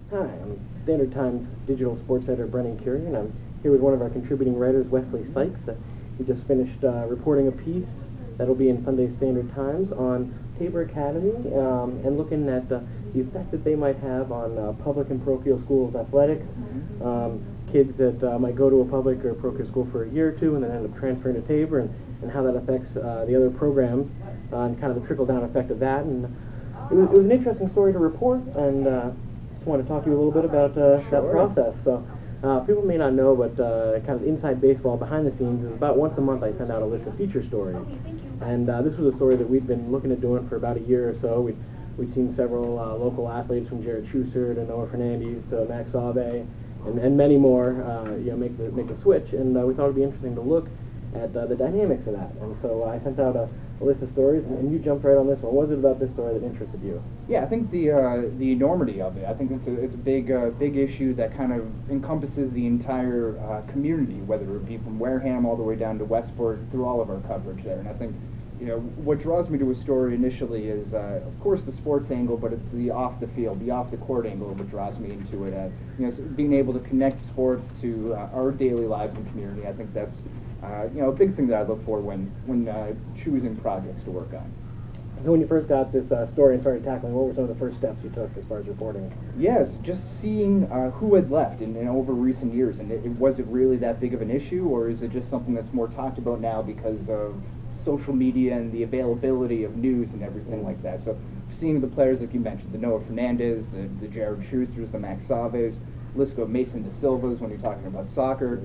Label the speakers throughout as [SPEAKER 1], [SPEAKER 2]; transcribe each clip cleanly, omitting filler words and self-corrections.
[SPEAKER 1] Hi, I'm Standard Times digital sports editor Brennan Curie, and I'm here with one of our contributing writers, Wesley Sykes. He just finished reporting a piece that'll be in Sunday Standard Times on Tabor Academy and looking at the effect that they might have on public and parochial schools athletics. Kids that might go to a public or parochial school for a year or two and then end up transferring to Tabor, and how that affects the other programs and kind of the trickle-down effect of that. And it was an interesting story to report, and just want to talk to you a little bit about that process. So people may not know, but kind of inside baseball, behind the scenes, is about once a month I send out a list of feature stories. And this was a story that we'd been looking at doing for about a year or so. We'd seen several local athletes, from Jared Schuster to Noah Fernandez to Max Abe, and many more make the switch. And we thought it'd be interesting to look at the dynamics of that. And so I sent out a list of stories, and you jumped right on this one. What was it about this story that interested you?
[SPEAKER 2] Yeah, I think the enormity of it. I think it's a big issue that kind of encompasses the entire community, whether it be from Wareham all the way down to Westport, through all of our coverage there. And I think what draws me to a story initially is, of course, the sports angle, but it's the off the field, the off the court angle that draws me into it. Being able to connect sports to our daily lives and community. I think that's a big thing that I look for when choosing projects to work on.
[SPEAKER 1] So when you first got this story and started tackling, what were some of the first steps you took as far as reporting?
[SPEAKER 2] Yes, just seeing who had left in over recent years, and was it really that big of an issue, or is it just something that's more talked about now because of social media and the availability of news and everything like that? So seeing the players like you mentioned, the Noah Fernandez, the Jared Schusters, the Max Aves, Lisco Mason de Silvas when you're talking about soccer.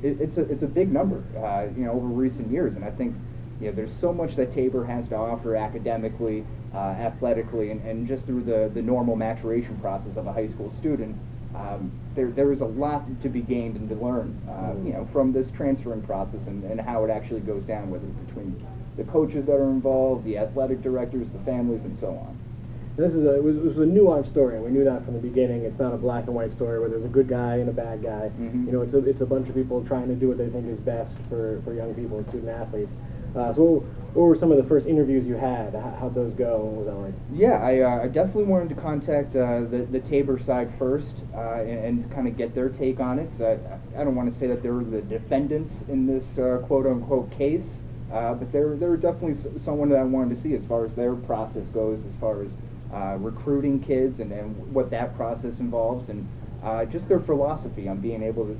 [SPEAKER 2] It's a big number, over recent years, and I think there's so much that Tabor has to offer academically, athletically, and just through the normal maturation process of a high school student. There is a lot to be gained and to learn, from this transferring process and how it actually goes down, whether it's between the coaches that are involved, the athletic directors, the families, and so on.
[SPEAKER 1] This it was a nuanced story, and we knew that from the beginning. It's not a black and white story where there's a good guy and a bad guy. Mm-hmm. It's a bunch of people trying to do what they think is best for young people and student athletes. So what were some of the first interviews you had? How'd those go? What was that like?
[SPEAKER 2] Yeah, I definitely wanted to contact the Tabor side first and kind of get their take on it. Cause I don't want to say that they were the defendants in this quote-unquote case, but they were definitely someone that I wanted to see as far as their process goes, as far as recruiting kids and what that process involves, and just their philosophy on being able to,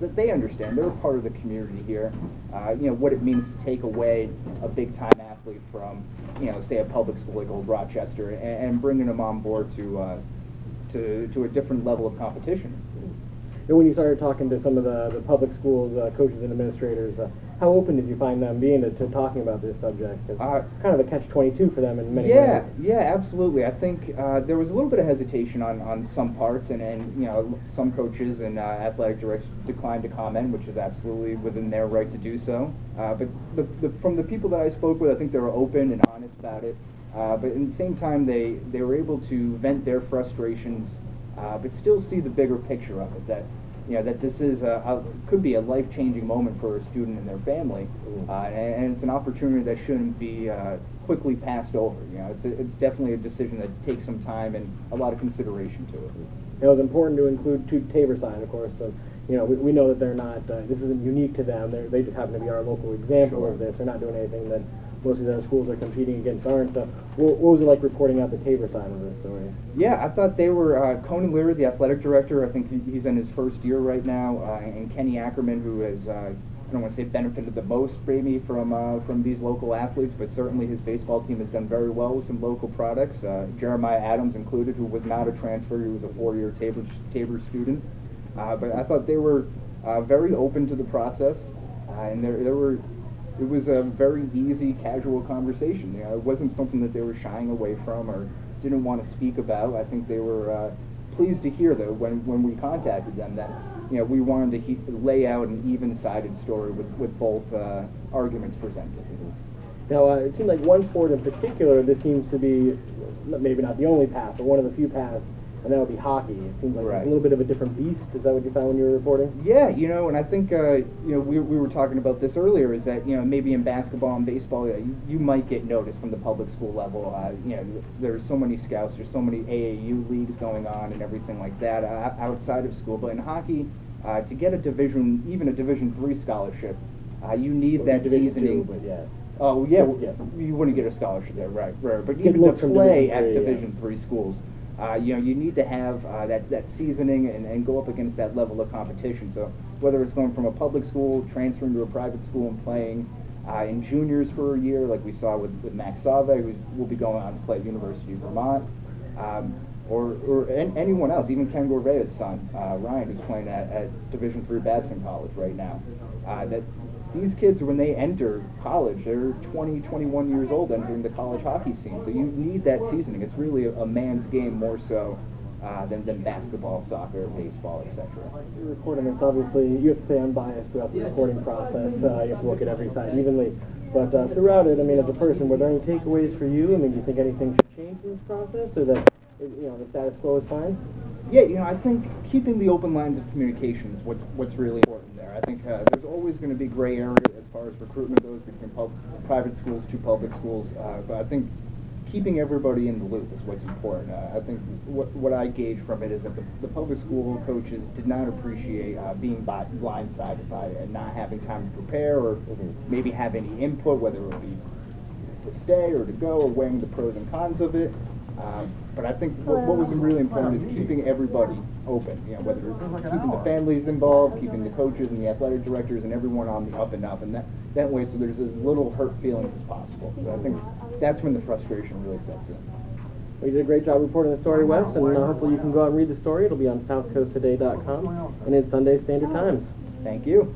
[SPEAKER 2] that they understand they're a part of the community here, what it means to take away a big-time athlete from, say a public school like Old Rochester and bringing them on board to a different level of competition.
[SPEAKER 1] And when you started talking to some of the public schools coaches and administrators, how open did you find them being to talking about this subject? It's kind of a catch-22 for them in many ways.
[SPEAKER 2] Yeah, absolutely. I think there was a little bit of hesitation on some parts, and some coaches and athletic directors declined to comment, which is absolutely within their right to do so. But from the people that I spoke with, I think they were open and honest about it. But at the same time, they were able to vent their frustrations, but still see the bigger picture of it, that this is could be a life-changing moment for a student and their family, and it's an opportunity that shouldn't be quickly passed over. It's definitely a decision that takes some time and a lot of consideration to it.
[SPEAKER 1] It was important to include Tabor side, of course. So, we know that they're not. This isn't unique to them. They just happen to be our local example of this. They're not doing anything that most of the other schools are competing against aren't. So what was it like reporting out the Tabor side of this story?
[SPEAKER 2] Yeah, I thought they were Conan Leary, the athletic director. I think he's in his first year right now, and Kenny Ackerman, who has I don't want to say benefited the most maybe from these local athletes, but certainly his baseball team has done very well with some local products. Jeremiah Adams included, who was not a transfer; he was a 4-year Tabor student. But I thought they were very open to the process, and it was a very easy, casual conversation. It wasn't something that they were shying away from or didn't want to speak about. I think they were pleased to hear, though, when we contacted them, that we wanted to lay out an even-sided story with both arguments presented.
[SPEAKER 1] Now, it seemed like one sport in particular, this seems to be maybe not the only path, but one of the few paths and that would be hockey. It seems like
[SPEAKER 2] Right.
[SPEAKER 1] it's a little bit of a different beast. Is that what you found when you were reporting?
[SPEAKER 2] Yeah, and I think we were talking about this earlier. Is that maybe in basketball and baseball, you might get noticed from the public school level. There's so many scouts, there's so many AAU leagues going on and everything like that outside of school. But in hockey, to get even a Division III scholarship, you need that
[SPEAKER 1] Division
[SPEAKER 2] seasoning.
[SPEAKER 1] II, but yeah.
[SPEAKER 2] Oh yeah,
[SPEAKER 1] Yeah.
[SPEAKER 2] you wouldn't get a scholarship there, right? But
[SPEAKER 1] Good
[SPEAKER 2] even
[SPEAKER 1] look
[SPEAKER 2] to
[SPEAKER 1] from
[SPEAKER 2] play
[SPEAKER 1] Division
[SPEAKER 2] at
[SPEAKER 1] III, yeah.
[SPEAKER 2] Division III schools, you need to have that seasoning and go up against that level of competition. So whether it's going from a public school, transferring to a private school, and playing in juniors for a year, like we saw with Max Save, who will be going on to play at University of Vermont, or anyone else, even Ken Gourvet's son, Ryan, who's playing at Division III Babson College right now. That these kids, when they enter college, they're 20, 21 years old entering the college hockey scene. So you need that seasoning. It's really a man's game more so than basketball, soccer, baseball, etc.
[SPEAKER 1] You're reporting this, obviously, you have to stay unbiased throughout the reporting process. You have to look at every side evenly. But throughout it, I mean, as a person, were there any takeaways for you? I mean, do you think anything should change in this process, or that the status quo is fine?
[SPEAKER 2] Yeah, I think keeping the open lines of communication is what's really important there. I think there's always going to be gray area as far as recruitment goes between private schools to public schools, but I think keeping everybody in the loop is what's important. I think what I gauge from it is that the public school coaches did not appreciate being blindsided by it and not having time to prepare or maybe have any input, whether it would be to stay or to go or weighing the pros and cons of it. But I think what was really important is keeping everybody open, whether it's keeping the families involved, keeping the coaches and the athletic directors and everyone on the up and up, and that way so there's as little hurt feelings as possible. So I think that's when the frustration really sets in.
[SPEAKER 1] Well, you did a great job reporting the story, Wes, and hopefully you can go out and read the story. It'll be on southcoasttoday.com and in Sunday Standard Times.
[SPEAKER 2] Thank you.